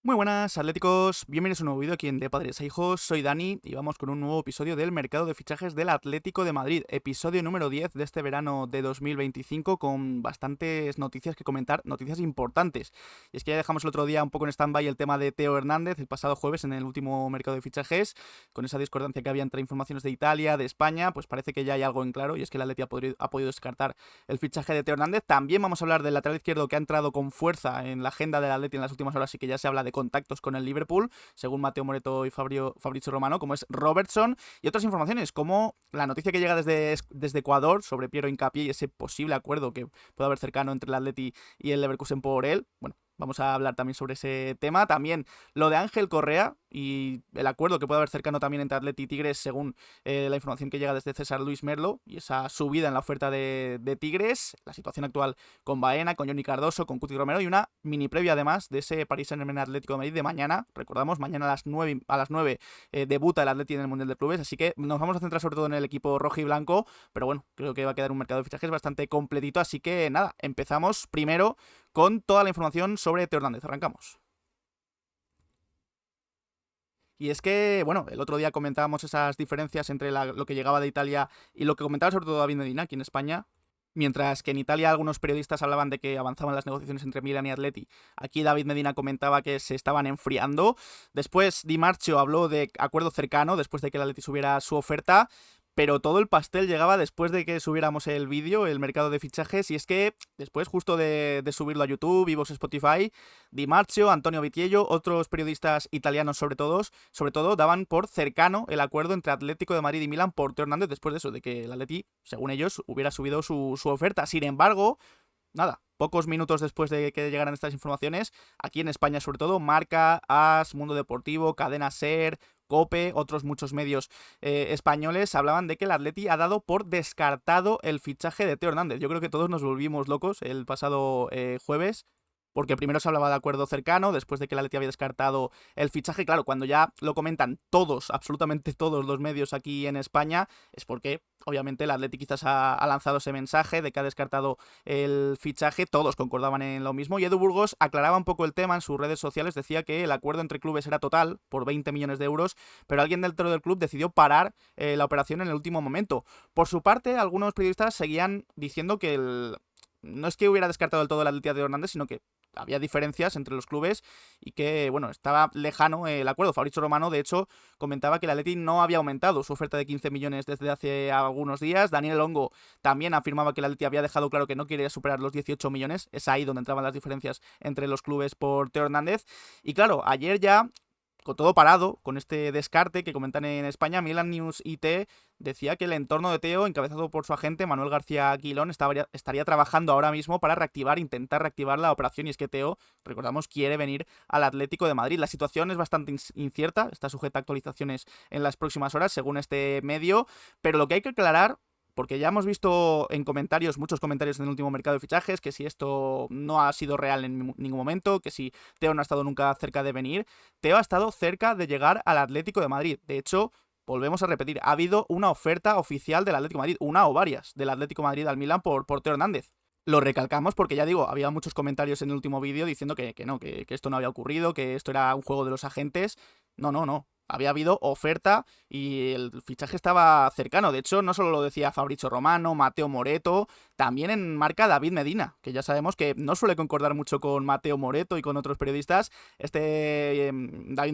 Muy buenas, atléticos. Bienvenidos a un nuevo vídeo aquí en De Padres a Hijos. Soy Dani y vamos con un nuevo episodio del mercado de fichajes del Atlético de Madrid. Episodio número 10 de este verano de 2025 con bastantes noticias que comentar, noticias importantes. Y es que ya dejamos el otro día un poco en stand-by el tema de Teo Hernández el pasado jueves en el último mercado de fichajes. Con esa discordancia que había entre informaciones de Italia, de España, pues parece que ya hay algo en claro y es que el Atleti ha podido descartar el fichaje de Teo Hernández. También vamos a hablar del lateral izquierdo que ha entrado con fuerza en la agenda del Atleti en las últimas horas y que ya se habla de contactos con el Liverpool, según Matteo Moretto y Fabrizio Romano, como es Robertson, y otras informaciones, como la noticia que llega desde Ecuador sobre Piero Hincapié y ese posible acuerdo que puede haber cercano entre el Atleti y el Leverkusen por él. Bueno, vamos a hablar también sobre ese tema. También lo de Ángel Correa y el acuerdo que puede haber cercano también entre Atleti y Tigres, según la información que llega desde César Luis Merlo, y esa subida en la oferta de Tigres, la situación actual con Baena, con Johnny Cardoso, con Cuti Romero, y una mini previa además de ese Paris Saint-Germain Atlético de Madrid de mañana. Recordamos, mañana a las 9 debuta el Atleti en el Mundial de Clubes, así que nos vamos a centrar sobre todo en el equipo rojo y blanco, pero bueno, creo que va a quedar un mercado de fichajes bastante completito, así que nada, empezamos primero con toda la información sobre Teo Hernández. Arrancamos. Y es que, bueno, el otro día comentábamos esas diferencias entre lo que llegaba de Italia y lo que comentaba sobre todo David Medina aquí en España. Mientras que en Italia algunos periodistas hablaban de que avanzaban las negociaciones entre Milan y Atleti, aquí David Medina comentaba que se estaban enfriando. Después Di Marzio habló de acuerdo cercano, después de que el Atleti subiera su oferta, pero todo el pastel llegaba después de que subiéramos el vídeo, el mercado de fichajes, y es que después justo de subirlo a YouTube, Vivos, Spotify, Di Marzio, Antonio Vitiello, otros periodistas italianos sobre todo, daban por cercano el acuerdo entre Atlético de Madrid y Milan por Teo Hernández después de eso, de que el Atleti, según ellos, hubiera subido su oferta. Sin embargo, nada, pocos minutos después de que llegaran estas informaciones, aquí en España sobre todo, Marca, AS, Mundo Deportivo, Cadena SER, COPE, otros muchos medios españoles hablaban de que el Atleti ha dado por descartado el fichaje de Teo Hernández. Yo creo que todos nos volvimos locos el pasado jueves, porque primero se hablaba de acuerdo cercano, después de que el Atleti había descartado el fichaje. Claro, cuando ya lo comentan todos, absolutamente todos los medios aquí en España, es porque obviamente el Atleti quizás ha lanzado ese mensaje de que ha descartado el fichaje. Todos concordaban en lo mismo, y Edu Burgos aclaraba un poco el tema en sus redes sociales. Decía que el acuerdo entre clubes era total por 20 millones de euros, pero alguien dentro del club decidió parar la operación en el último momento. Por su parte, algunos periodistas seguían diciendo que no es que hubiera descartado del todo el Atleti de Hernández, sino que había diferencias entre los clubes y que, bueno, estaba lejano el acuerdo. Fabrizio Romano, de hecho, comentaba que el Atleti no había aumentado su oferta de 15 millones desde hace algunos días. Daniel Longo también afirmaba que el Atleti había dejado claro que no quería superar los 18 millones. Es ahí donde entraban las diferencias entre los clubes por Teo Hernández. Y claro, ayer ya, con todo parado, con este descarte que comentan en España, Milan News IT decía que el entorno de Teo, encabezado por su agente Manuel García Quilón, estaría trabajando ahora mismo para intentar reactivar la operación. Y es que Teo, recordamos, quiere venir al Atlético de Madrid. La situación es bastante incierta, está sujeta a actualizaciones en las próximas horas, según este medio, pero lo que hay que aclarar, porque ya hemos visto en comentarios, muchos comentarios en el último mercado de fichajes, que si esto no ha sido real en ningún momento, que si Teo no ha estado nunca cerca de venir. Teo ha estado cerca de llegar al Atlético de Madrid. De hecho, volvemos a repetir, ha habido una oferta oficial del Atlético de Madrid, una o varias, del Atlético de Madrid al Milan por Teo Hernández. Lo recalcamos porque, ya digo, había muchos comentarios en el último vídeo diciendo que no, que esto no había ocurrido, que esto era un juego de los agentes. No, no, no. Había habido oferta y el fichaje estaba cercano. De hecho, no solo lo decía Fabrizio Romano, Matteo Moretto, también en marca David Medina, que ya sabemos que no suele concordar mucho con Matteo Moretto y con otros periodistas. David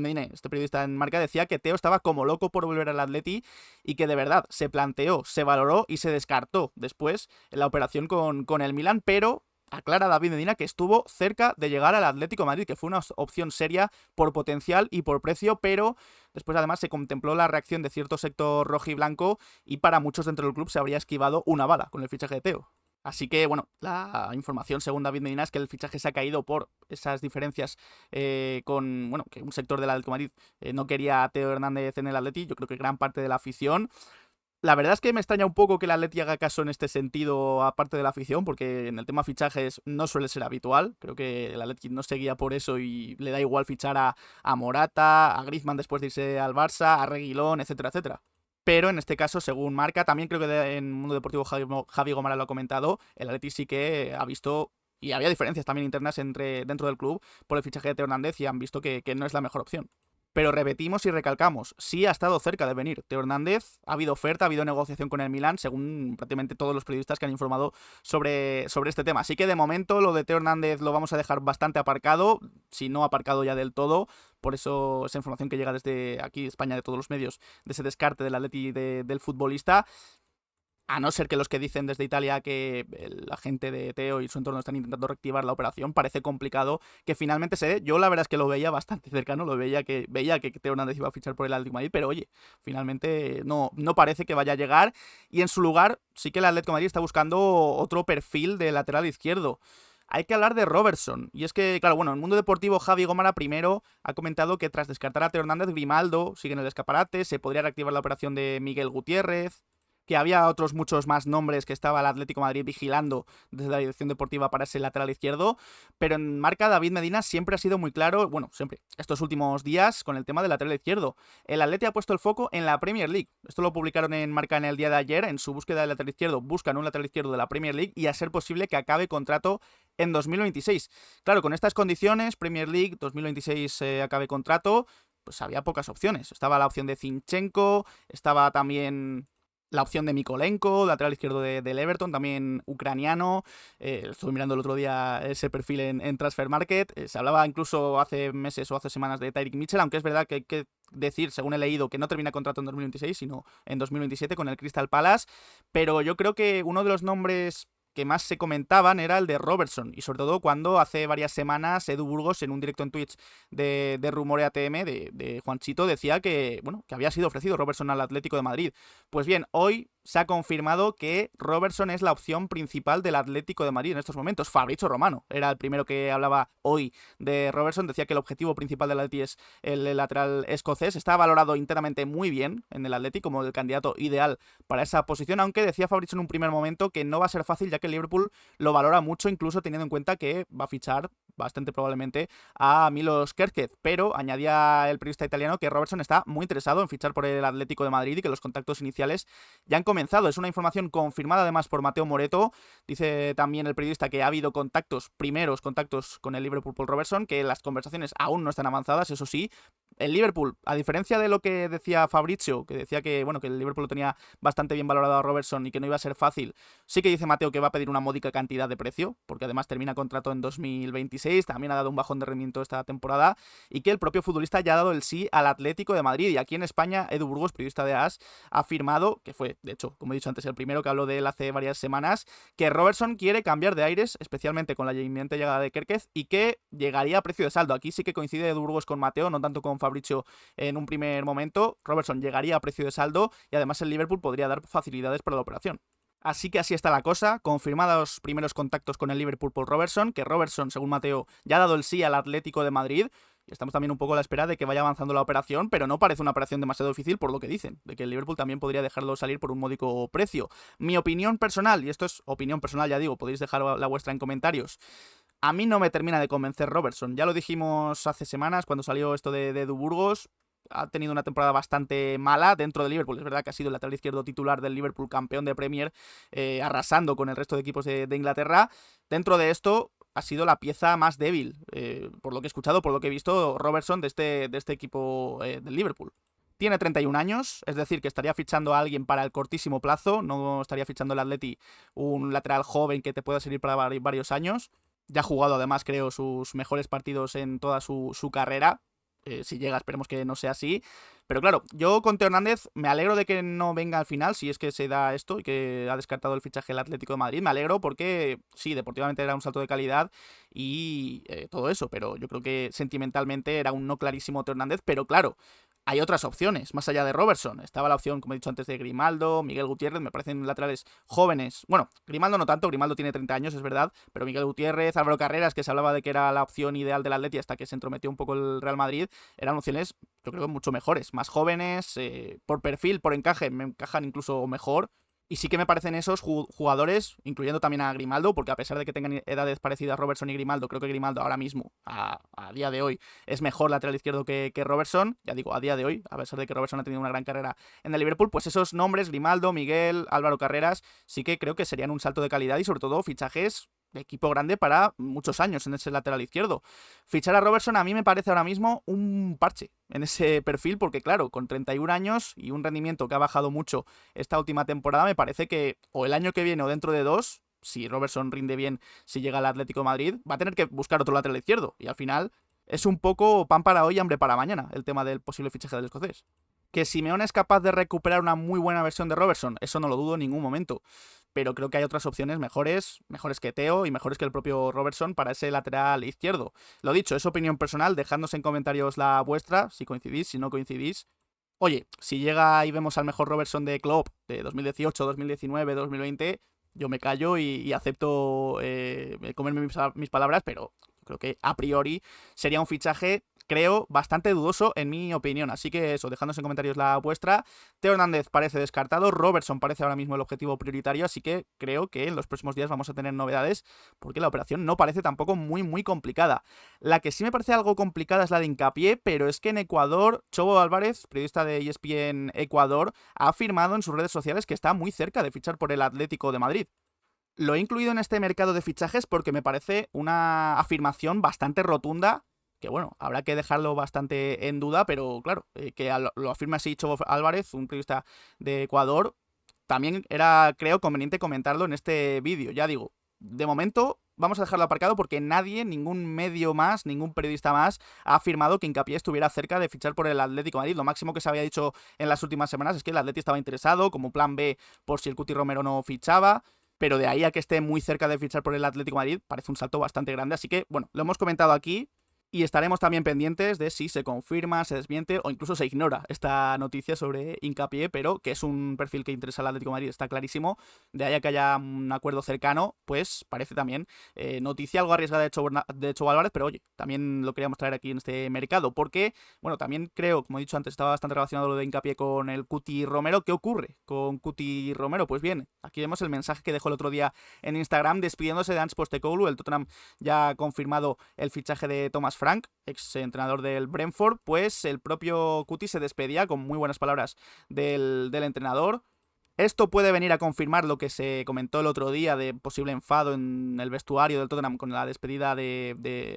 Medina, este periodista en marca, decía que Teo estaba como loco por volver al Atleti y que de verdad se planteó, se valoró y se descartó después en la operación con el Milan, pero aclara David Medina que estuvo cerca de llegar al Atlético de Madrid, que fue una opción seria por potencial y por precio, pero después además se contempló la reacción de cierto sector rojo y blanco y para muchos dentro del club se habría esquivado una bala con el fichaje de Teo. Así que, bueno, la información según David Medina es que el fichaje se ha caído por esas diferencias bueno, que un sector del Atlético de Madrid no quería a Teo Hernández en el Atleti. Yo creo que gran parte de la afición. La verdad es que me extraña un poco que el Atleti haga caso en este sentido, aparte de la afición, porque en el tema fichajes no suele ser habitual. Creo que el Atleti no se guía por eso y le da igual fichar a Morata, a Griezmann después de irse al Barça, a Reguilón, etcétera, etcétera. Pero en este caso, según Marca, también creo que en Mundo Deportivo Javi Gómara lo ha comentado, el Atleti sí que ha visto Y había diferencias también internas dentro del club por el fichaje de Teo Hernández y han visto que no es la mejor opción. Pero repetimos y recalcamos, sí ha estado cerca de venir Teo Hernández, ha habido oferta, ha habido negociación con el Milan, según prácticamente todos los periodistas que han informado sobre este tema. Así que de momento lo de Teo Hernández lo vamos a dejar bastante aparcado, si no aparcado ya del todo, por eso esa información que llega desde aquí, España, de todos los medios, de ese descarte del Atleti del futbolista. A no ser que los que dicen desde Italia que la gente de Teo y su entorno están intentando reactivar la operación, parece complicado que finalmente se dé. Yo la verdad es que lo veía bastante cercano, veía que Teo Hernández iba a fichar por el Atlético de Madrid, pero oye, finalmente no parece que vaya a llegar. Y en su lugar sí que el Atlético de Madrid está buscando otro perfil de lateral izquierdo. Hay que hablar de Robertson. Y es que, claro, bueno, en el mundo deportivo, Javi Gómara primero ha comentado que tras descartar a Teo Hernández, Grimaldo sigue en el escaparate, se podría reactivar la operación de Miguel Gutiérrez, que había otros muchos más nombres que estaba el Atlético de Madrid vigilando desde la dirección deportiva para ese lateral izquierdo, pero en marca David Medina siempre ha sido muy claro, bueno, siempre, estos últimos días con el tema del lateral izquierdo. El Atleti ha puesto el foco en la Premier League. Esto lo publicaron en marca en el día de ayer, en su búsqueda del lateral izquierdo, buscan un lateral izquierdo de la Premier League y a ser posible que acabe contrato en 2026. Claro, con estas condiciones, Premier League, 2026 acabe contrato, pues había pocas opciones. Estaba la opción de Zinchenko, estaba también la opción de Mikolenko, lateral izquierdo del Everton, también ucraniano. Estuve mirando el otro día ese perfil en Transfer Market. Se hablaba incluso hace meses o hace semanas de Tyrick Mitchell, aunque es verdad que hay que decir, según he leído, que no termina contrato en 2026, sino en 2027 con el Crystal Palace. Pero yo creo que uno de los nombres que más se comentaban era el de Robertson, y sobre todo cuando hace varias semanas Edu Burgos, en un directo en Twitch de Rumore ATM, de Juanchito, decía que, bueno, que había sido ofrecido Robertson al Atlético de Madrid. Pues bien, hoy se ha confirmado que Robertson es la opción principal del Atlético de Madrid en estos momentos. Fabrizio Romano era el primero que hablaba hoy de Robertson, decía que el objetivo principal del Atleti es el lateral escocés. Está valorado internamente muy bien en el Atleti como el candidato ideal para esa posición, aunque decía Fabrizio en un primer momento que no va a ser fácil, ya que el Liverpool lo valora mucho, incluso teniendo en cuenta que va a fichar bastante probablemente a Milos Kerkez, pero añadía el periodista italiano que Robertson está muy interesado en fichar por el Atlético de Madrid y que los contactos iniciales ya han comenzado. Es una información confirmada además por Mateo Moreto. Dice también el periodista que ha habido primeros contactos con el Liverpool por Robertson, que las conversaciones aún no están avanzadas, eso sí. El Liverpool, a diferencia de lo que decía Fabrizio, que decía que, bueno, que el Liverpool lo tenía bastante bien valorado a Robertson y que no iba a ser fácil, sí que dice Mateo que va a pedir una módica cantidad de precio, porque además termina contrato en 2026, también ha dado un bajón de rendimiento esta temporada, y que el propio futbolista ya ha dado el sí al Atlético de Madrid. Y aquí en España, Edu Burgos, periodista de AS, ha afirmado, que fue, de hecho, como he dicho antes, el primero que habló de él hace varias semanas, que Robertson quiere cambiar de aires, especialmente con la inminente llegada de Kerkez, y que llegaría a precio de saldo. Aquí sí que coincide Edu Burgos con Mateo, no tanto con Fabrizio en un primer momento. Robertson llegaría a precio de saldo y además el Liverpool podría dar facilidades para la operación. Así que así está la cosa, confirmados primeros contactos con el Liverpool por Robertson, que Robertson, según Mateo, ya ha dado el sí al Atlético de Madrid. Y estamos también un poco a la espera de que vaya avanzando la operación, pero no parece una operación demasiado difícil por lo que dicen, de que el Liverpool también podría dejarlo salir por un módico precio. Mi opinión personal, y esto es opinión personal, ya digo, podéis dejar la vuestra en comentarios. A mí no me termina de convencer Robertson. Ya lo dijimos hace semanas cuando salió esto de Edu Burgos. Ha tenido una temporada bastante mala dentro del Liverpool. Es verdad que ha sido el lateral izquierdo titular del Liverpool, campeón de Premier, arrasando con el resto de equipos de Inglaterra. Dentro de esto ha sido la pieza más débil, por lo que he escuchado, por lo que he visto, Robertson de este equipo del Liverpool. Tiene 31 años, es decir, que estaría fichando a alguien para el cortísimo plazo, no estaría fichando el Atleti un lateral joven que te pueda servir para varios años. Ya ha jugado además, creo, sus mejores partidos en toda su carrera. Si llega, esperemos que no sea así. Pero claro, yo con Teo Hernández me alegro de que no venga al final, si es que se da esto y que ha descartado el fichaje del Atlético de Madrid. Me alegro porque sí, deportivamente era un salto de calidad y todo eso, pero yo creo que sentimentalmente era un no clarísimo Teo Hernández. Pero claro, hay otras opciones, más allá de Robertson. Estaba la opción, como he dicho antes, de Grimaldo, Miguel Gutiérrez, me parecen laterales jóvenes. Bueno, Grimaldo no tanto, Grimaldo tiene 30 años, es verdad, pero Miguel Gutiérrez, Álvaro Carreras, que se hablaba de que era la opción ideal del Atleti hasta que se entrometió un poco el Real Madrid, eran opciones, yo creo, mucho mejores, más jóvenes, por perfil, por encaje, me encajan incluso mejor. Y sí que me parecen esos jugadores, incluyendo también a Grimaldo, porque a pesar de que tengan edades parecidas Robertson y Grimaldo, creo que Grimaldo ahora mismo, a día de hoy, es mejor lateral izquierdo que Robertson. Ya digo, a día de hoy, a pesar de que Robertson ha tenido una gran carrera en el Liverpool, pues esos nombres, Grimaldo, Miguel, Álvaro Carreras, sí que creo que serían un salto de calidad y sobre todo fichajes de equipo grande para muchos años en ese lateral izquierdo. Fichar a Robertson a mí me parece ahora mismo un parche en ese perfil, porque claro, con 31 años y un rendimiento que ha bajado mucho esta última temporada, me parece que o el año que viene o dentro de dos, si Robertson rinde bien, si llega al Atlético de Madrid, va a tener que buscar otro lateral izquierdo. Y al final es un poco pan para hoy, hambre para mañana, el tema del posible fichaje del escocés. Que Simeone es capaz de recuperar una muy buena versión de Robertson, eso no lo dudo en ningún momento. Pero creo que hay otras opciones mejores que Theo y mejores que el propio Robertson para ese lateral izquierdo. Lo dicho, es opinión personal, dejadnos en comentarios la vuestra, si coincidís, si no coincidís. Oye, si llega y vemos al mejor Robertson de Klopp de 2018, 2019, 2020, yo me callo y acepto comerme mis palabras, pero creo que a priori sería un fichaje, creo, bastante dudoso en mi opinión. Así que eso, dejadnos en comentarios la vuestra. Theo Hernández parece descartado, Robertson parece ahora mismo el objetivo prioritario, así que creo que en los próximos días vamos a tener novedades, porque la operación no parece tampoco muy complicada. La que sí me parece algo complicada es la de Hincapié, pero es que en Ecuador, Chobo Álvarez, periodista de ESPN Ecuador, ha afirmado en sus redes sociales que está muy cerca de fichar por el Atlético de Madrid. Lo he incluido en este mercado de fichajes porque me parece una afirmación bastante rotunda, que bueno, habrá que dejarlo bastante en duda, pero claro, que lo afirma así Chobo Álvarez, un periodista de Ecuador, también era, creo, conveniente comentarlo en este vídeo. Ya digo, de momento vamos a dejarlo aparcado porque nadie, ningún medio más, ningún periodista más ha afirmado que Hincapié estuviera cerca de fichar por el Atlético de Madrid. Lo máximo que se había dicho en las últimas semanas es que el Atlético estaba interesado como plan B por si el Cuti Romero no fichaba. Pero de ahí a que esté muy cerca de fichar por el Atlético de Madrid, parece un salto bastante grande. Así que, bueno, lo hemos comentado aquí. Y estaremos también pendientes de si se confirma, se desmiente o incluso se ignora esta noticia sobre Hincapié, pero que es un perfil que interesa al Atlético de Madrid, está clarísimo. De ahí a que haya un acuerdo cercano, pues parece también noticia algo arriesgada de Chobo Álvarez, pero oye, también lo queríamos traer aquí en este mercado, porque, bueno, también creo, como he dicho antes, estaba bastante relacionado lo de Hincapié con el Cuti Romero. ¿Qué ocurre con Cuti Romero? Pues bien, aquí vemos el mensaje que dejó el otro día en Instagram despidiéndose de Ange Postecoglou. El Tottenham ya ha confirmado el fichaje de Thomas Frank, ex entrenador del Brentford, pues el propio Cuti se despedía con muy buenas palabras del entrenador. Esto puede venir a confirmar lo que se comentó el otro día de posible enfado en el vestuario del Tottenham con la despedida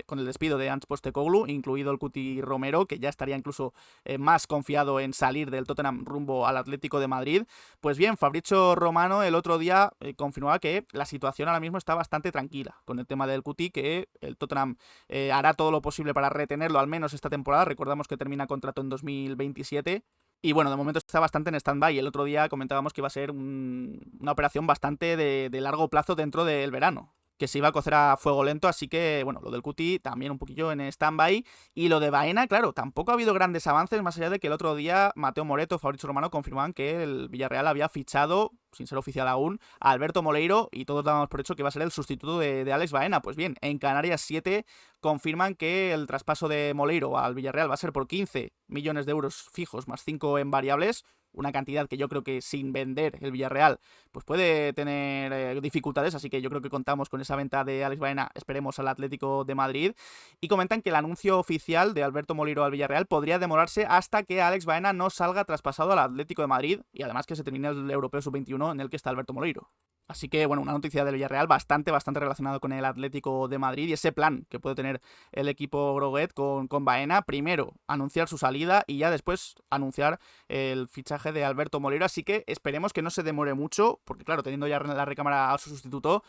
con el despido de Ange Postecoglou, incluido el Cuti Romero, que ya estaría incluso más confiado en salir del Tottenham rumbo al Atlético de Madrid. Pues bien, Fabrizio Romano el otro día confirmaba que la situación ahora mismo está bastante tranquila con el tema del Cuti, que el Tottenham hará todo lo posible para retenerlo al menos esta temporada. Recordamos que termina contrato en 2027. Y bueno, de momento está bastante en stand-by. El otro día comentábamos que iba a ser una operación bastante de largo plazo dentro del verano, que se iba a cocer a fuego lento, así que, bueno, lo del Cuti también un poquillo en stand-by. Y lo de Baena, claro, tampoco ha habido grandes avances, más allá de que el otro día Mateo Moreto, Fabrizio Romano confirmaban que el Villarreal había fichado, sin ser oficial aún, a Alberto Moleiro, y todos dábamos por hecho que iba a ser el sustituto de Alex Baena. Pues bien, en Canarias 7 confirman que el traspaso de Moleiro al Villarreal va a ser por 15 millones de euros fijos más 5 en variables, una cantidad que yo creo que sin vender el Villarreal pues puede tener dificultades, así que yo creo que contamos con esa venta de Alex Baena, esperemos al Atlético de Madrid. Y comentan que el anuncio oficial de Alberto Moleiro al Villarreal podría demorarse hasta que Alex Baena no salga traspasado al Atlético de Madrid, y además que se termine el Europeo Sub-21 en el que está Alberto Moleiro. Así que, bueno, una noticia del Villarreal bastante relacionado con el Atlético de Madrid y ese plan que puede tener el equipo Groguet con Baena. Primero, anunciar su salida y ya después anunciar el fichaje de Alberto Moleiro. Así que esperemos que no se demore mucho, porque claro, teniendo ya en la recámara a su sustituto,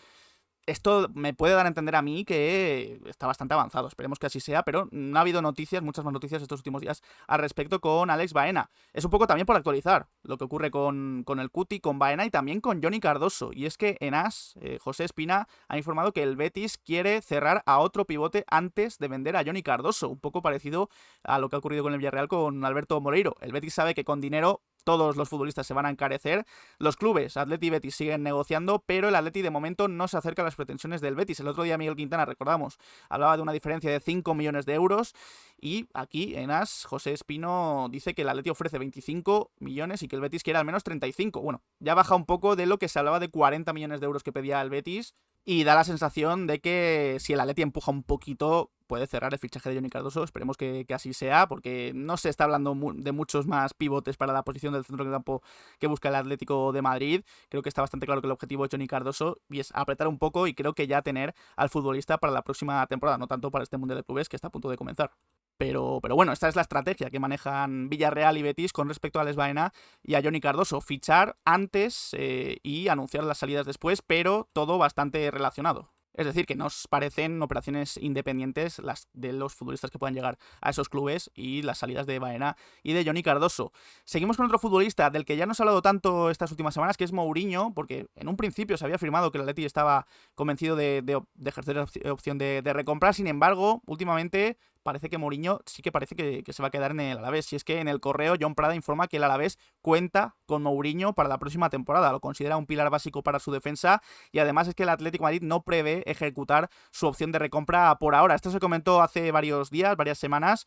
esto me puede dar a entender a mí que está bastante avanzado. Esperemos que así sea, pero no ha habido noticias, muchas más noticias estos últimos días al respecto con Alex Baena. Es un poco también por actualizar lo que ocurre con el Cuti, con Baena y también con Johnny Cardoso. Y es que en AS, José Espina ha informado que el Betis quiere cerrar a otro pivote antes de vender a Johnny Cardoso. Un poco parecido a lo que ha ocurrido con el Villarreal con Alberto Moleiro. El Betis sabe que con dinero todos los futbolistas se van a encarecer. Los clubes, Atleti y Betis, siguen negociando, pero el Atleti de momento no se acerca a las pretensiones del Betis. El otro día Miguel Quintana, recordamos, hablaba de una diferencia de 5 millones de euros y aquí en AS, José Espino dice que el Atleti ofrece 25 millones y que el Betis quiere al menos 35. Bueno, ya baja un poco de lo que se hablaba de 40 millones de euros que pedía el Betis. Y da la sensación de que si el Atleti empuja un poquito, puede cerrar el fichaje de Johnny Cardoso. Esperemos que así sea, porque no se está hablando de muchos más pivotes para la posición del centro del campo que busca el Atlético de Madrid. Creo que está bastante claro que el objetivo de Johnny Cardoso y es apretar un poco y creo que ya tener al futbolista para la próxima temporada, no tanto para este Mundial de Clubes que está a punto de comenzar. Pero bueno, esta es la estrategia que manejan Villarreal y Betis con respecto a Alex Baena y a Johnny Cardoso. Fichar antes y anunciar las salidas después, pero todo bastante relacionado. Es decir, que nos parecen operaciones independientes las de los futbolistas que puedan llegar a esos clubes y las salidas de Baena y de Johnny Cardoso. Seguimos con otro futbolista del que ya nos ha hablado tanto estas últimas semanas, que es Mourinho, porque en un principio se había afirmado que el Atleti estaba convencido de ejercer la opción de recomprar. Sin embargo, últimamente parece que Mourinho sí que parece que se va a quedar en el Alavés. Y es que en el correo John Prada informa que el Alavés cuenta con Mourinho para la próxima temporada. Lo considera un pilar básico para su defensa y además es que el Atlético de Madrid no prevé ejecutar su opción de recompra por ahora. Esto se comentó hace varios días, varias semanas,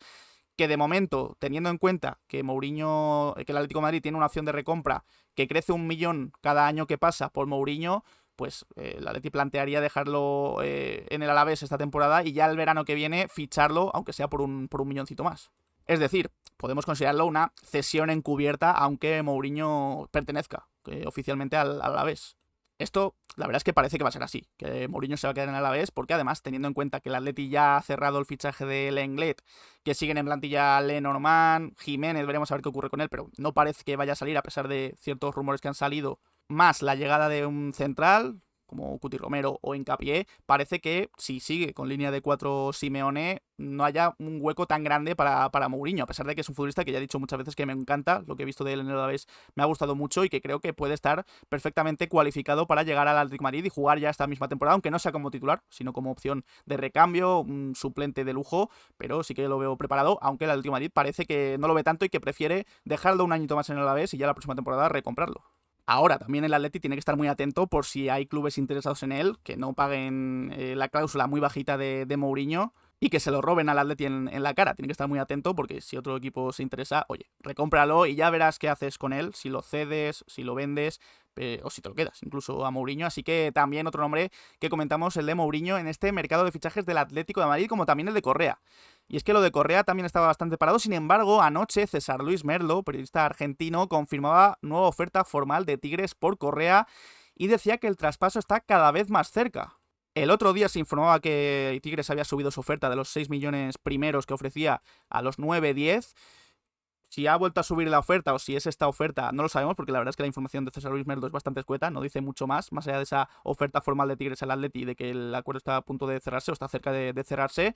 que de momento, teniendo en cuenta que Mourinho, que el Atlético de Madrid tiene una opción de recompra que crece 1 millón cada año que pasa por Mourinho, pues el Atleti plantearía dejarlo en el Alavés esta temporada y ya el verano que viene ficharlo, aunque sea por un milloncito más. Es decir, podemos considerarlo una cesión encubierta, aunque Mourinho pertenezca oficialmente al Alavés. Esto, la verdad es que parece que va a ser así, que Mourinho se va a quedar en el Alavés, porque además, teniendo en cuenta que el Atleti ya ha cerrado el fichaje de Lenglet, que siguen en plantilla Lenormand, Jiménez, veremos a ver qué ocurre con él, pero no parece que vaya a salir a pesar de ciertos rumores que han salido, más la llegada de un central, como Cuti Romero o Hincapié, parece que si sigue con línea de 4 Simeone, no haya un hueco tan grande para Mourinho, a pesar de que es un futbolista que ya he dicho muchas veces que me encanta, lo que he visto de él en el Alavés me ha gustado mucho y que creo que puede estar perfectamente cualificado para llegar al Atlético de Madrid y jugar ya esta misma temporada, aunque no sea como titular, sino como opción de recambio, un suplente de lujo, pero sí que lo veo preparado, aunque el Atlético de Madrid parece que no lo ve tanto y que prefiere dejarlo un añito más en el Alavés y ya la próxima temporada recomprarlo. Ahora, también el Atleti tiene que estar muy atento por si hay clubes interesados en él, que no paguen la cláusula muy bajita de Mourinho y que se lo roben al Atleti en la cara. Tiene que estar muy atento porque si otro equipo se interesa, oye, recómpralo y ya verás qué haces con él, si lo cedes, si lo vendes o si te lo quedas, incluso a Mourinho. Así que también otro nombre que comentamos, el de Mourinho en este mercado de fichajes del Atlético de Madrid, como también el de Correa. Y es que lo de Correa también estaba bastante parado, sin embargo, anoche César Luis Merlo, periodista argentino, confirmaba nueva oferta formal de Tigres por Correa y decía que el traspaso está cada vez más cerca. El otro día se informaba que Tigres había subido su oferta de los 6 millones primeros que ofrecía a los 9-10. Si ha vuelto a subir la oferta o si es esta oferta, no lo sabemos, porque la verdad es que la información de César Luis Merlo es bastante escueta, no dice mucho más allá de esa oferta formal de Tigres al Atleti y de que el acuerdo está a punto de cerrarse o está cerca de cerrarse.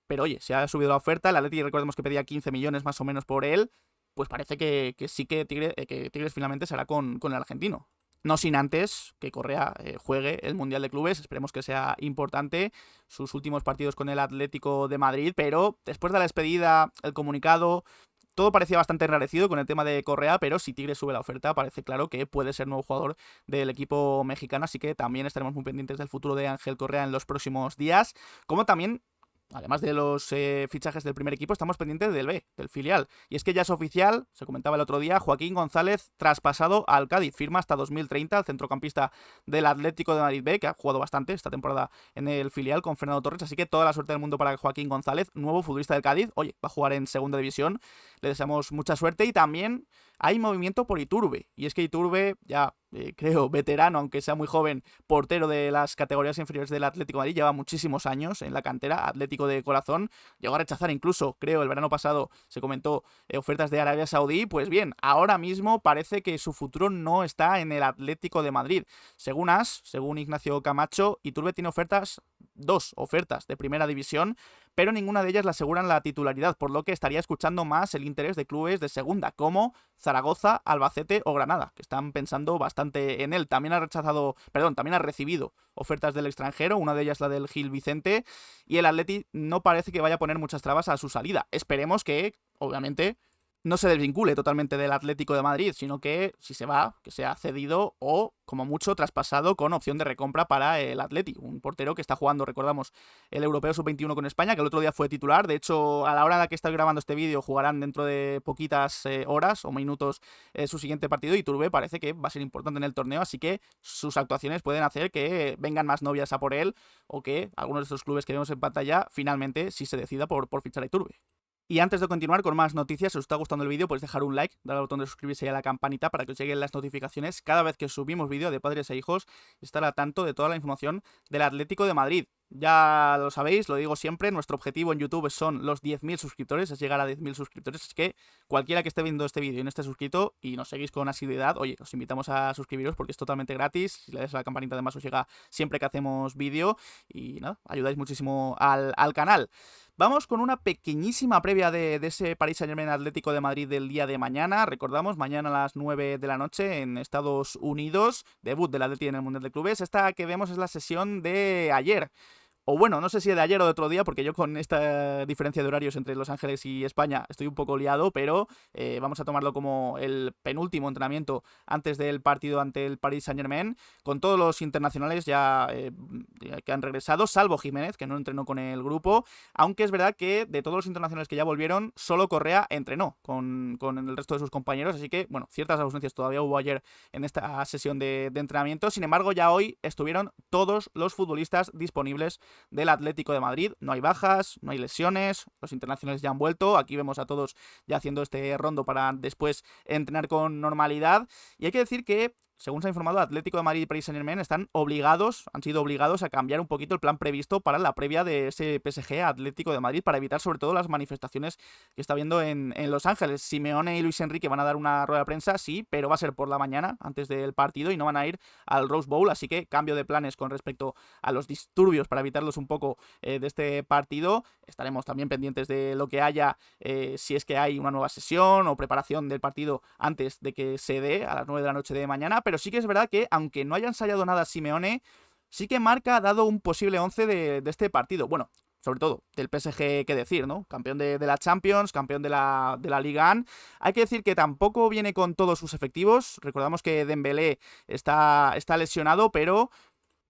Pero oye, se ha subido la oferta, el Atleti recordemos que pedía 15 millones más o menos por él, pues parece que sí que Tigres finalmente será con el argentino. No sin antes que Correa juegue el Mundial de Clubes, esperemos que sea importante, sus últimos partidos con el Atlético de Madrid, pero después de la despedida, el comunicado, todo parecía bastante enrarecido con el tema de Correa, pero si Tigres sube la oferta, parece claro que puede ser nuevo jugador del equipo mexicano, así que también estaremos muy pendientes del futuro de Ángel Correa en los próximos días, como también además de los fichajes del primer equipo, estamos pendientes del B, del filial. Y es que ya es oficial, se comentaba el otro día, Joaquín González traspasado al Cádiz. Firma hasta 2030 el centrocampista del Atlético de Madrid B, que ha jugado bastante esta temporada en el filial con Fernando Torres. Así que toda la suerte del mundo para Joaquín González, nuevo futbolista del Cádiz. Oye, va a jugar en segunda división. Le deseamos mucha suerte y también hay movimiento por Iturbe. Y es que Iturbe, ya creo, veterano, aunque sea muy joven, portero de las categorías inferiores del Atlético de Madrid, lleva muchísimos años en la cantera, Atlético de corazón, llegó a rechazar incluso, creo, el verano pasado se comentó ofertas de Arabia Saudí. Pues bien, ahora mismo parece que su futuro no está en el Atlético de Madrid. Según Ignacio Camacho, Iturbe tiene dos ofertas de primera división, pero ninguna de ellas le aseguran la titularidad, por lo que estaría escuchando más el interés de clubes de segunda, como Zaragoza, Albacete o Granada, que están pensando bastante en él. También ha recibido ofertas del extranjero, una de ellas la del Gil Vicente, y el Atleti no parece que vaya a poner muchas trabas a su salida. Esperemos que, obviamente, no se desvincule totalmente del Atlético de Madrid, sino que si se va, que sea cedido o, como mucho, traspasado con opción de recompra para el Atleti. Un portero que está jugando, recordamos, el Europeo Sub-21 con España, que el otro día fue titular. De hecho, a la hora en la que estoy grabando este vídeo, jugarán dentro de poquitas horas o minutos su siguiente partido, y Iturbe parece que va a ser importante en el torneo, así que sus actuaciones pueden hacer que vengan más novias a por él o que algunos de estos clubes que vemos en pantalla finalmente sí se decida por fichar a Iturbe. Y antes de continuar con más noticias, si os está gustando el vídeo, podéis dejar un like, dar al botón de suscribirse y a la campanita para que os lleguen las notificaciones cada vez que subimos vídeo de padres e hijos y estar al tanto de toda la información del Atlético de Madrid. Ya lo sabéis, lo digo siempre, nuestro objetivo en YouTube son los 10.000 suscriptores, es llegar a 10.000 suscriptores, así que cualquiera que esté viendo este vídeo y no esté suscrito y nos seguís con asiduidad, oye, os invitamos a suscribiros porque es totalmente gratis, si le das a la campanita además os llega siempre que hacemos vídeo y nada, ayudáis muchísimo al canal. Vamos con una pequeñísima previa de ese Paris Saint-Germain Atlético de Madrid del día de mañana. Recordamos, mañana a las 9 de la noche en Estados Unidos, debut del Atleti en el Mundial de Clubes. Esta que vemos es la sesión de ayer. O bueno, no sé si de ayer o de otro día, porque yo con esta diferencia de horarios entre Los Ángeles y España estoy un poco liado, pero vamos a tomarlo como el penúltimo entrenamiento antes del partido ante el Paris Saint-Germain, con todos los internacionales ya que han regresado, salvo Jiménez, que no entrenó con el grupo, aunque es verdad que de todos los internacionales que ya volvieron, solo Correa entrenó con el resto de sus compañeros, así que, bueno, ciertas ausencias todavía hubo ayer en esta sesión de entrenamiento. Sin embargo, ya hoy estuvieron todos los futbolistas disponibles del Atlético de Madrid. No hay bajas, no hay lesiones, los internacionales ya han vuelto, aquí vemos a todos ya haciendo este rondo para después entrenar con normalidad, y hay que decir que según se ha informado, Atlético de Madrid y Paris Saint-Germain han sido obligados a cambiar un poquito el plan previsto para la previa de ese PSG Atlético de Madrid para evitar sobre todo las manifestaciones que está habiendo en Los Ángeles. Simeone y Luis Enrique van a dar una rueda de prensa, sí, pero va a ser por la mañana, antes del partido, y no van a ir al Rose Bowl, así que cambio de planes con respecto a los disturbios para evitarlos un poco de este partido. Estaremos también pendientes de lo que haya, si es que hay una nueva sesión o preparación del partido antes de que se dé a las 9 de la noche de mañana, pero sí que es verdad que, aunque no haya ensayado nada Simeone, sí que Marca ha dado un posible 11 de este partido. Bueno, sobre todo del PSG, qué decir, ¿no? Campeón de la Champions, campeón de la Liga 1. Hay que decir que tampoco viene con todos sus efectivos. Recordamos que Dembélé está lesionado, pero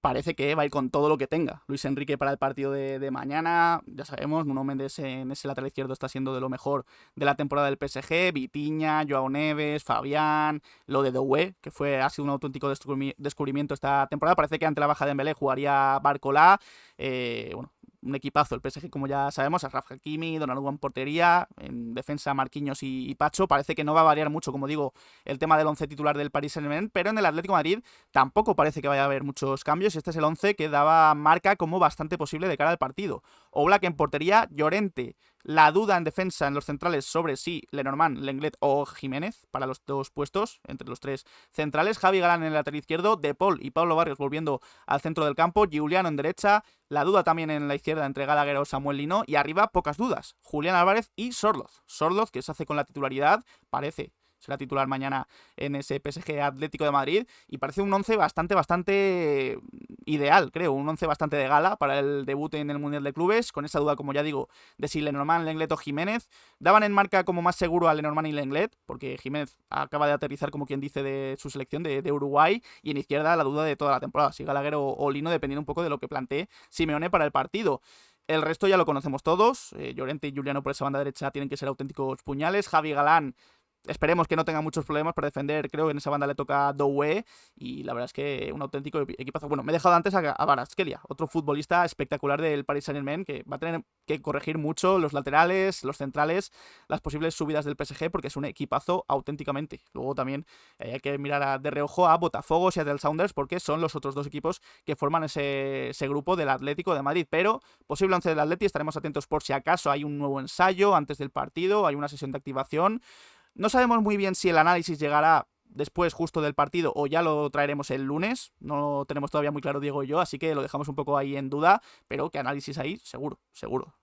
parece que va a ir con todo lo que tenga Luis Enrique para el partido de mañana. Ya sabemos, Nuno Méndez en ese lateral izquierdo está siendo de lo mejor de la temporada del PSG. Vitinha, Joao Neves, Fabián, lo de Doué, que ha sido un auténtico descubrimiento esta temporada. Parece que ante la baja de Dembélé jugaría Barcola. Bueno, un equipazo el PSG, como ya sabemos, a Achraf Hakimi, Donnarumma en portería, en defensa Marquinhos y Pacho. Parece que no va a variar mucho, como digo, el tema del 11 titular del Paris Saint-Germain, pero en el Atlético de Madrid tampoco parece que vaya a haber muchos cambios. Este es el 11 que daba Marca como bastante posible de cara al partido. Oblak en portería, Llorente. La duda en defensa en los centrales sobre si Lenormand, Lenglet o Jiménez para los dos puestos, entre los tres centrales. Javi Galán en el lateral izquierdo, De Paul y Pablo Barrios volviendo al centro del campo, Giuliano en derecha, la duda también en la izquierda entre Gallagher o Samuel Lino, y arriba pocas dudas, Julián Álvarez y Sorloz. Sorloz, que se hace con la titularidad, parece será titular mañana en ese PSG Atlético de Madrid, y parece un 11 bastante ideal, creo, un 11 bastante de gala para el debut en el Mundial de Clubes, con esa duda, como ya digo, de si Lenormand, Lenglet o Jiménez. Daban en Marca como más seguro a Lenormand y Lenglet, porque Jiménez acaba de aterrizar, como quien dice, de su selección de Uruguay, y en izquierda la duda de toda la temporada, si Gallagher o Lino, dependiendo un poco de lo que plantee Simeone para el partido. El resto ya lo conocemos todos. Llorente y Giuliano por esa banda derecha tienen que ser auténticos puñales. Javi Galán, esperemos que no tenga muchos problemas para defender. Creo que en esa banda le toca Doué, y la verdad es que un auténtico equipazo. Bueno, me he dejado antes a Kvaratskhelia, otro futbolista espectacular del Paris Saint-Germain, que va a tener que corregir mucho los laterales, los centrales, las posibles subidas del PSG, porque es un equipazo auténticamente. Luego también hay que mirar de reojo a Botafogo y a Seattle Sounders, porque son los otros dos equipos que forman ese grupo del Atlético de Madrid. Pero posible 11 del Atleti, estaremos atentos por si acaso hay un nuevo ensayo antes del partido, hay una sesión de activación. No sabemos muy bien si el análisis llegará después justo del partido o ya lo traeremos el lunes. No lo tenemos todavía muy claro Diego y yo, así que lo dejamos un poco ahí en duda, pero que análisis ahí, seguro.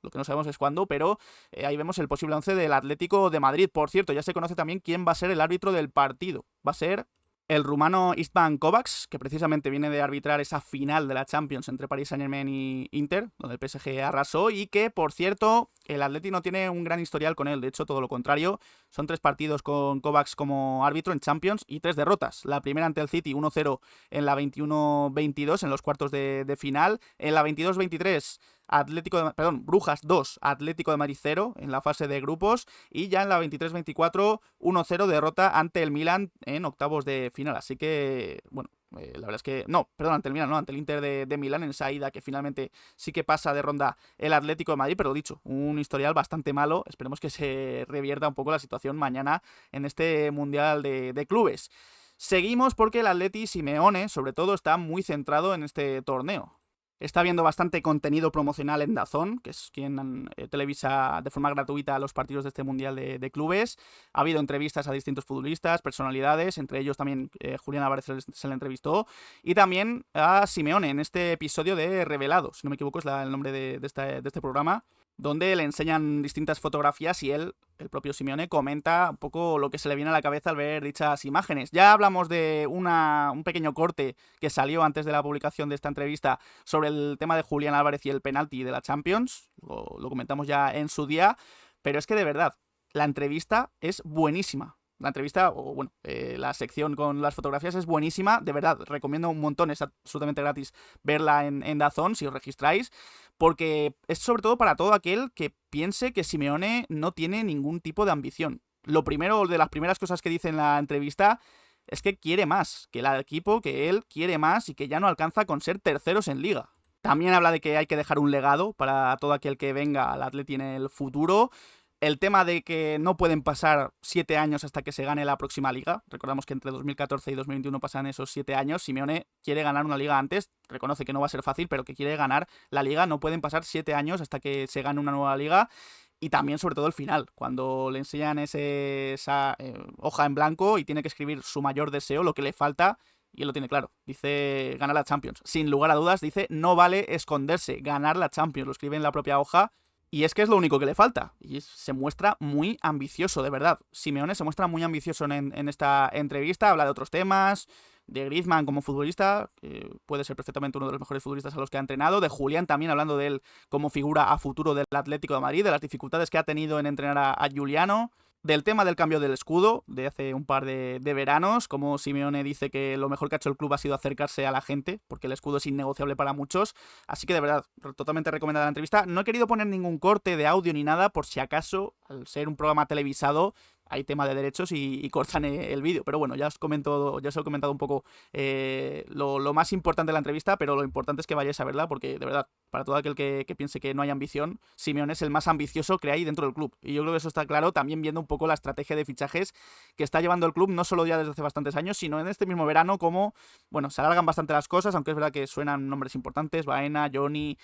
Lo que no sabemos es cuándo, pero ahí vemos el posible 11 del Atlético de Madrid. Por cierto, ya se conoce también quién va a ser el árbitro del partido. Va a ser el rumano Istvan Kovacs, que precisamente viene de arbitrar esa final de la Champions entre Paris Saint-Germain y Inter, donde el PSG arrasó, y que, por cierto, el Atleti no tiene un gran historial con él, de hecho, todo lo contrario. Son 3 partidos con Kovacs como árbitro en Champions y 3 derrotas. La primera ante el City, 1-0 en la 21-22, en los cuartos de final. En la 22-23, Brujas 2, Atlético de Madrid 0 en la fase de grupos. Y ya en la 23-24, 1-0 derrota ante el Milan en octavos de final. Así que, bueno, la verdad es que... No, perdón, ante el Milan, no, ante el Inter de Milán en esa ida que finalmente sí que pasa de ronda el Atlético de Madrid, pero dicho, un historial bastante malo. Esperemos que se revierta un poco la situación mañana en este Mundial de Clubes. Seguimos porque el Atleti Simeone, sobre todo, está muy centrado en este torneo. Está viendo bastante contenido promocional en DAZN, que es quien televisa de forma gratuita los partidos de este Mundial de Clubes. Ha habido entrevistas a distintos futbolistas, personalidades, entre ellos también Julián Álvarez se le entrevistó, y también a Simeone en este episodio de Revelados, si no me equivoco es el nombre de este programa, donde le enseñan distintas fotografías y él, el propio Simeone, comenta un poco lo que se le viene a la cabeza al ver dichas imágenes. Ya hablamos de un pequeño corte que salió antes de la publicación de esta entrevista sobre el tema de Julián Álvarez y el penalti de la Champions. Lo comentamos ya en su día, pero es que de verdad, la entrevista es buenísima. La entrevista, o bueno, la sección con las fotografías es buenísima, de verdad, recomiendo un montón, es absolutamente gratis verla en DAZN si os registráis, porque es sobre todo para todo aquel que piense que Simeone no tiene ningún tipo de ambición. Lo primero, de las primeras cosas que dice en la entrevista, es que quiere más, que el equipo, que él quiere más y que ya no alcanza con ser terceros en liga. También habla de que hay que dejar un legado para todo aquel que venga al Atleti en el futuro. El tema de que no pueden pasar 7 años hasta que se gane la próxima liga. Recordamos que entre 2014 y 2021 pasan esos 7 años. Simeone quiere ganar una liga antes. Reconoce que no va a ser fácil, pero que quiere ganar la liga. No pueden pasar 7 años hasta que se gane una nueva liga. Y también, sobre todo, el final. Cuando le enseñan esa hoja en blanco y tiene que escribir su mayor deseo, lo que le falta. Y él lo tiene claro. Dice ganar la Champions. Sin lugar a dudas, dice no vale esconderse. Ganar la Champions. Lo escribe en la propia hoja. Y es que es lo único que le falta. Y se muestra muy ambicioso, de verdad. Simeone se muestra muy ambicioso en esta entrevista. Habla de otros temas. De Griezmann como futbolista, que puede ser perfectamente uno de los mejores futbolistas a los que ha entrenado. De Julián también, hablando de él como figura a futuro del Atlético de Madrid. De las dificultades que ha tenido en entrenar a Giuliano. Del tema del cambio del escudo, de hace un par de veranos, como Simeone dice que lo mejor que ha hecho el club ha sido acercarse a la gente, porque el escudo es innegociable para muchos, así que de verdad, totalmente recomendada la entrevista. No he querido poner ningún corte de audio ni nada, por si acaso, al ser un programa televisado, hay tema de derechos y cortan el vídeo, pero bueno, ya os he comentado un poco lo más importante de la entrevista, pero lo importante es que vayáis a verla, porque de verdad, para todo aquel que piense que no hay ambición, Simeone es el más ambicioso que hay dentro del club, y yo creo que eso está claro también viendo un poco la estrategia de fichajes que está llevando el club, no solo ya desde hace bastantes años, sino en este mismo verano, como, bueno, se alargan bastante las cosas, aunque es verdad que suenan nombres importantes, Baena, Johnny,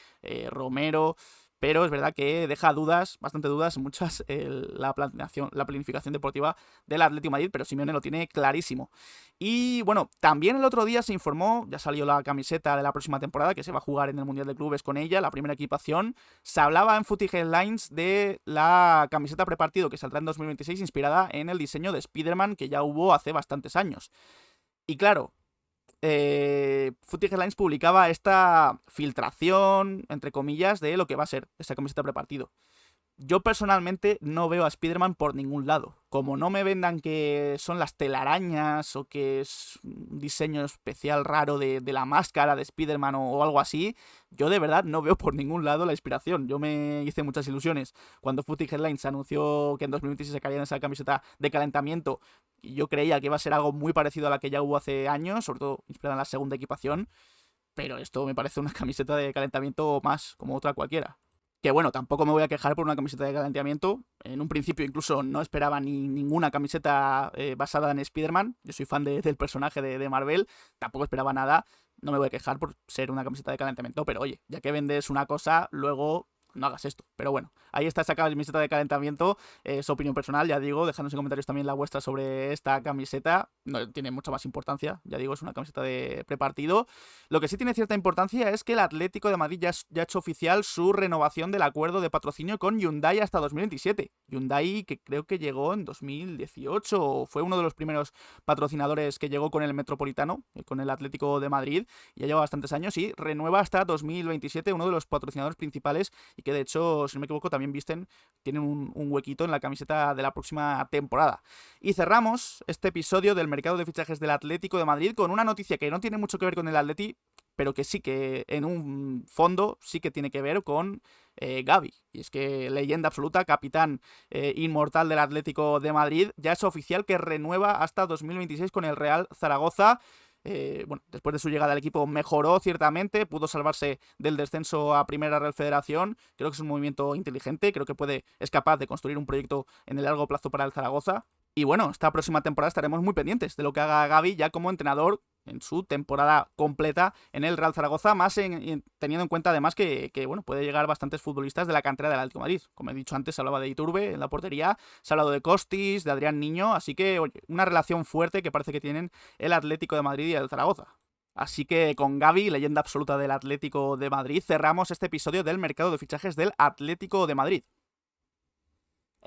Romero, pero es verdad que deja dudas, bastante dudas, muchas, la planificación deportiva del Atlético de Madrid, pero Simeone lo tiene clarísimo. Y bueno, también el otro día se informó, ya salió la camiseta de la próxima temporada, que se va a jugar en el Mundial de Clubes con ella, la primera equipación. Se hablaba en Footy Headlines de la camiseta prepartido que saldrá en 2026, inspirada en el diseño de Spider-Man que ya hubo hace bastantes años. Y claro, Footy Headlines publicaba esta filtración, entre comillas, de lo que va a ser esta camiseta prepartido. Yo personalmente no veo a Spider-Man por ningún lado. Como no me vendan que son las telarañas o que es un diseño especial raro de la máscara de Spider-Man o algo así, yo de verdad no veo por ningún lado la inspiración. Yo me hice muchas ilusiones cuando Footy Headlines anunció que en 2026 sacarían esa camiseta de calentamiento. Y yo creía que iba a ser algo muy parecido a la que ya hubo hace años, sobre todo inspirada en la segunda equipación. Pero esto me parece una camiseta de calentamiento más, como otra cualquiera. Que bueno, tampoco me voy a quejar por una camiseta de calentamiento. En un principio incluso no esperaba ninguna camiseta basada en Spider-Man. Yo soy fan del personaje de Marvel. Tampoco esperaba nada. No me voy a quejar por ser una camiseta de calentamiento. Pero oye, ya que vendes una cosa, luego no hagas esto. Pero bueno, ahí está esa camiseta de calentamiento, es opinión personal, ya digo, dejadnos en comentarios también la vuestra sobre esta camiseta, no tiene mucha más importancia, ya digo, es una camiseta de prepartido. Lo que sí tiene cierta importancia es que el Atlético de Madrid ya ha hecho oficial su renovación del acuerdo de patrocinio con Hyundai hasta 2027. Hyundai, que creo que llegó en 2018, o fue uno de los primeros patrocinadores que llegó con el Metropolitano, con el Atlético de Madrid, ya lleva bastantes años y renueva hasta 2027, uno de los patrocinadores principales y que de hecho, si no me equivoco, también tienen un huequito en la camiseta de la próxima temporada. Y cerramos este episodio del mercado de fichajes del Atlético de Madrid con una noticia que no tiene mucho que ver con el Atleti, pero que sí que en un fondo sí que tiene que ver con Gavi. Y es que leyenda absoluta, capitán inmortal del Atlético de Madrid, ya es oficial que renueva hasta 2026 con el Real Zaragoza. Bueno, después de su llegada al equipo mejoró ciertamente, pudo salvarse del descenso a Primera Real Federación. Creo que es un movimiento inteligente, creo que es capaz de construir un proyecto en el largo plazo para el Zaragoza. Y bueno, esta próxima temporada estaremos muy pendientes de lo que haga Gavi ya como entrenador en su temporada completa en el Real Zaragoza, más teniendo en cuenta además que bueno, puede llegar bastantes futbolistas de la cantera del Atlético de Madrid. Como he dicho antes, se hablaba de Iturbe en la portería, se ha hablado de Costis, de Adrián Niño, así que oye, una relación fuerte que parece que tienen el Atlético de Madrid y el Zaragoza. Así que con Gavi, leyenda absoluta del Atlético de Madrid, cerramos este episodio del mercado de fichajes del Atlético de Madrid.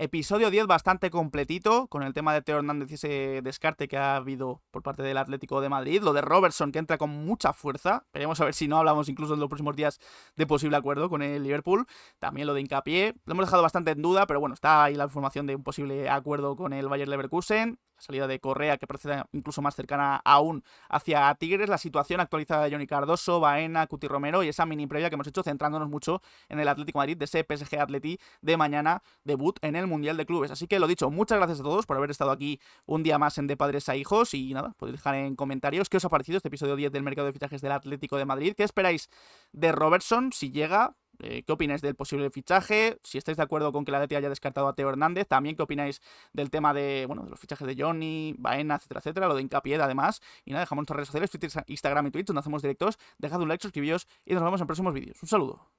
Episodio 10 bastante completito, con el tema de Theo Hernández y ese descarte que ha habido por parte del Atlético de Madrid. Lo de Robertson, que entra con mucha fuerza. Veremos a ver si no hablamos incluso en los próximos días de posible acuerdo con el Liverpool. También lo de Hincapié. Lo hemos dejado bastante en duda, pero bueno, está ahí la información de un posible acuerdo con el Bayer Leverkusen. La salida de Correa, que parece incluso más cercana aún hacia Tigres. La situación actualizada de Johnny Cardoso, Baena, Cuti Romero y esa mini previa que hemos hecho centrándonos mucho en el Atlético de Madrid, de ese PSG Atleti de mañana, debut en el Mundial de Clubes. Así que lo dicho, muchas gracias a todos por haber estado aquí un día más en De Padres a Hijos y nada, podéis dejar en comentarios qué os ha parecido este episodio 10 del mercado de fichajes del Atlético de Madrid, qué esperáis de Robertson si llega. ¿Qué opináis del posible fichaje? Si estáis de acuerdo con que la Atleti haya descartado a Theo Hernández, también qué opináis del tema de, bueno, de los fichajes de Johnny, Baena, etcétera, etcétera, lo de Hincapié además. Y nada, dejamos nuestras redes sociales, Twitter, Instagram y Twitch, donde hacemos directos. Dejad un like, suscribíos y nos vemos en próximos vídeos. Un saludo.